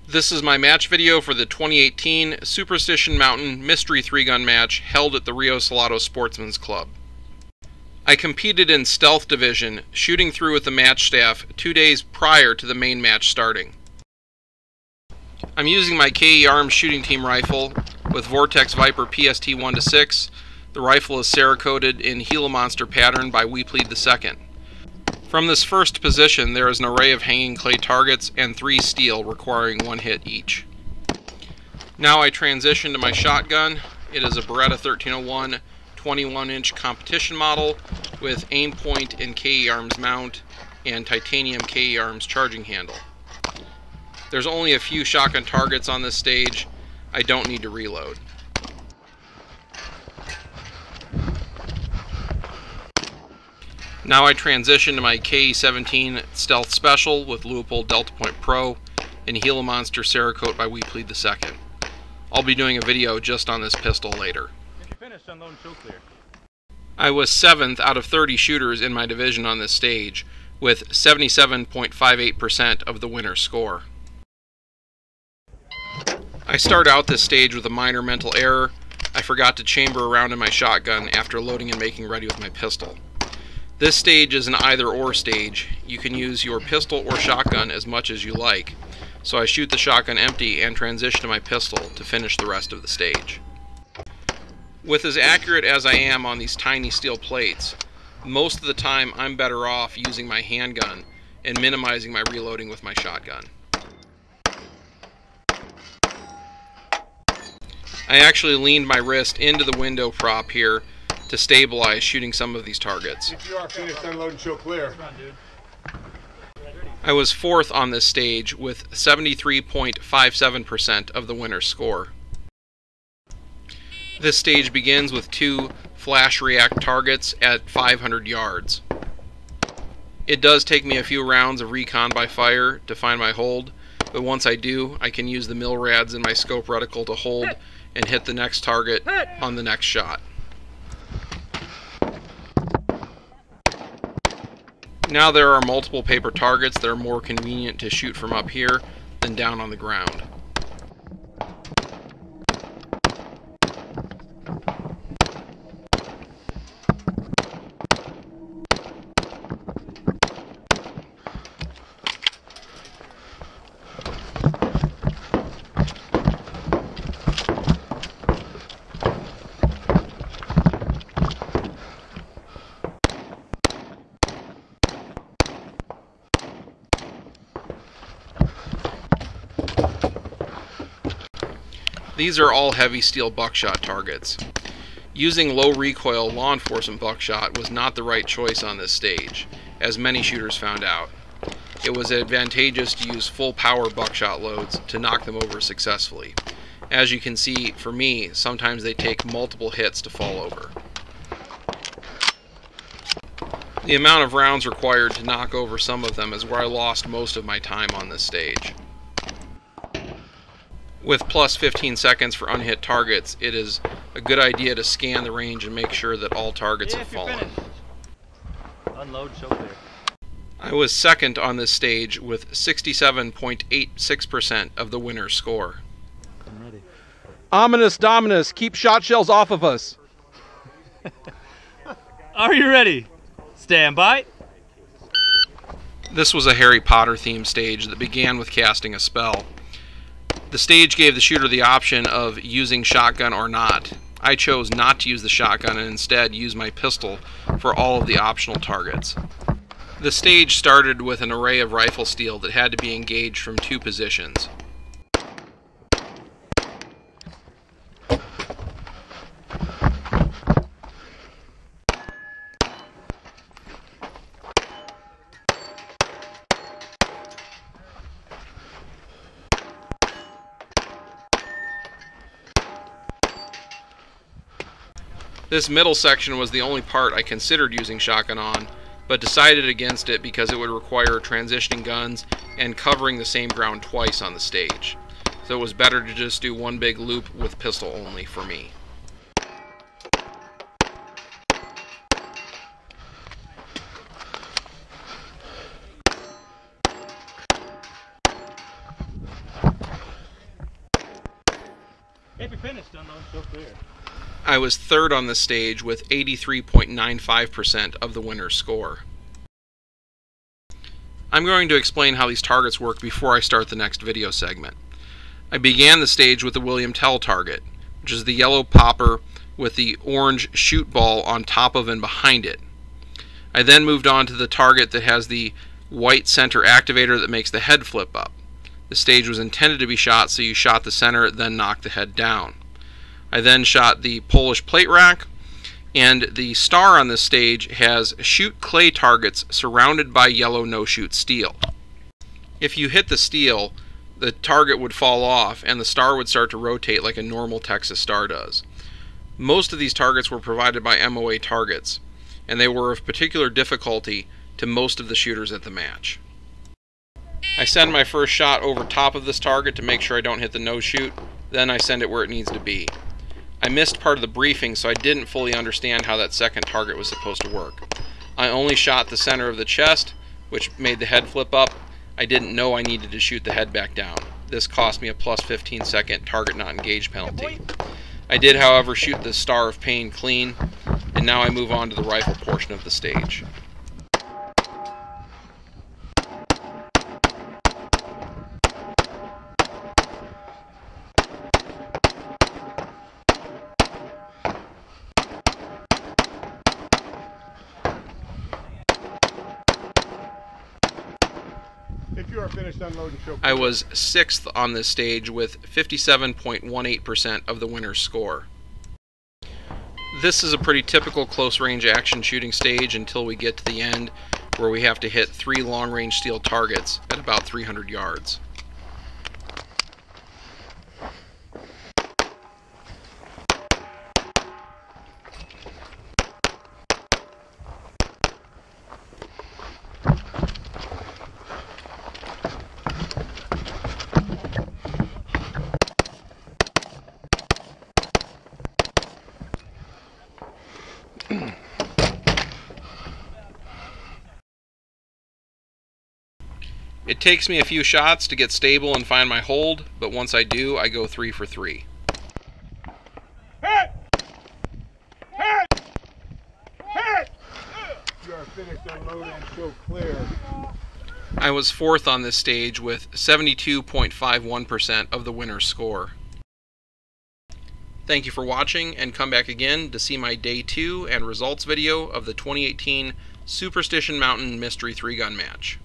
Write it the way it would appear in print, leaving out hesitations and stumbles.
This is my match video for the 2018 Superstition Mountain Mystery 3-Gun match held at the Rio Salado Sportsman's Club. I competed in Stealth Division, shooting through with the match staff 2 days prior to the main match starting. I'm using my KE Arms shooting team rifle with Vortex Viper PST 1-6. The rifle is Cerakoted in Gila Monster pattern by We Plead II. From this first position, there is an array of hanging clay targets and 3 steel requiring 1 hit each. Now I transition to my shotgun. It is a Beretta 1301 21-inch competition model with aim point and KE Arms mount and titanium KE Arms charging handle. There's only a few shotgun targets on this stage. I don't need to reload. Now I transition to my KE-17 Stealth Special with Leupold Delta Point Pro and Gila Monster Cerakote by We Plead II. I'll be doing a video just on this pistol later. I was 7th out of 30 shooters in my division on this stage, with 77.58% of the winner's score. I start out this stage with a minor mental error. I forgot to chamber around in my shotgun after loading and making ready with my pistol. This stage is an either-or stage. You can use your pistol or shotgun as much as you like. So I shoot the shotgun empty and transition to my pistol to finish the rest of the stage. With as accurate as I am on these tiny steel plates, most of the time I'm better off using my handgun and minimizing my reloading with my shotgun. I actually leaned my wrist into the window prop here to stabilize shooting some of these targets. If you are finished, unload and show clear. I was 4th on this stage with 73.57% of the winner's score. This stage begins with 2 flash react targets at 500 yards. It does take me a few rounds of recon by fire to find my hold, but once I do, I can use the MILRADs in my scope reticle to hold and hit the next target on the next shot. Now there are multiple paper targets that are more convenient to shoot from up here than down on the ground. These are all heavy steel buckshot targets. Using low recoil law enforcement buckshot was not the right choice on this stage, as many shooters found out. It was advantageous to use full power buckshot loads to knock them over successfully. As you can see, for me, sometimes they take multiple hits to fall over. The amount of rounds required to knock over some of them is where I lost most of my time on this stage. With plus 15 seconds for unhit targets, it is a good idea to scan the range and make sure that all targets have fallen. Unload, show clear. I was 2nd on this stage with 67.86% of the winner's score. I'm ready. Ominous Dominus, keep shot shells off of us. Are you ready? Stand by. This was a Harry Potter themed stage that began with casting a spell. The stage gave the shooter the option of using shotgun or not. I chose not to use the shotgun and instead use my pistol for all of the optional targets. The stage started with an array of rifle steel that had to be engaged from 2 positions. This middle section was the only part I considered using shotgun on, but decided against it because it would require transitioning guns and covering the same ground twice on the stage. So it was better to just do one big loop with pistol only for me. be finished. Unload, show clear. I was third on the stage with 83.95% of the winner's score. I'm going to explain how these targets work before I start the next video segment. I began the stage with the William Tell target, which is the yellow popper with the orange shoot ball on top of and behind it. I then moved on to the target that has the white center activator that makes the head flip up. The stage was intended to be shot, so you shot the center, then knocked the head down. I then shot the Polish plate rack, and the star on this stage has shoot clay targets surrounded by yellow no-shoot steel. If you hit the steel, the target would fall off and the star would start to rotate like a normal Texas star does. Most of these targets were provided by MOA targets, and they were of particular difficulty to most of the shooters at the match. I send my first shot over top of this target to make sure I don't hit the no-shoot, then I send it where it needs to be. I missed part of the briefing, so I didn't fully understand how that second target was supposed to work. I only shot the center of the chest, which made the head flip up. I didn't know I needed to shoot the head back down. This cost me a plus 15-second target not engaged penalty. I did, however, shoot the Star of Pain clean, and now I move on to the rifle portion of the stage. If you are finished unloading, show clear. I was 6th on this stage with 57.18% of the winner's score. This is a pretty typical close-range action shooting stage until we get to the end, where we have to hit 3 long-range steel targets at about 300 yards. It takes me a few shots to get stable and find my hold, but once I do, I go 3 for 3. Hit! Hit! Hit! You are finished unloading, show clear. I was 4th on this stage with 72.51% of the winner's score. Thank you for watching, and come back again to see my Day 2 and results video of the 2018 Superstition Mountain Mystery 3-gun match.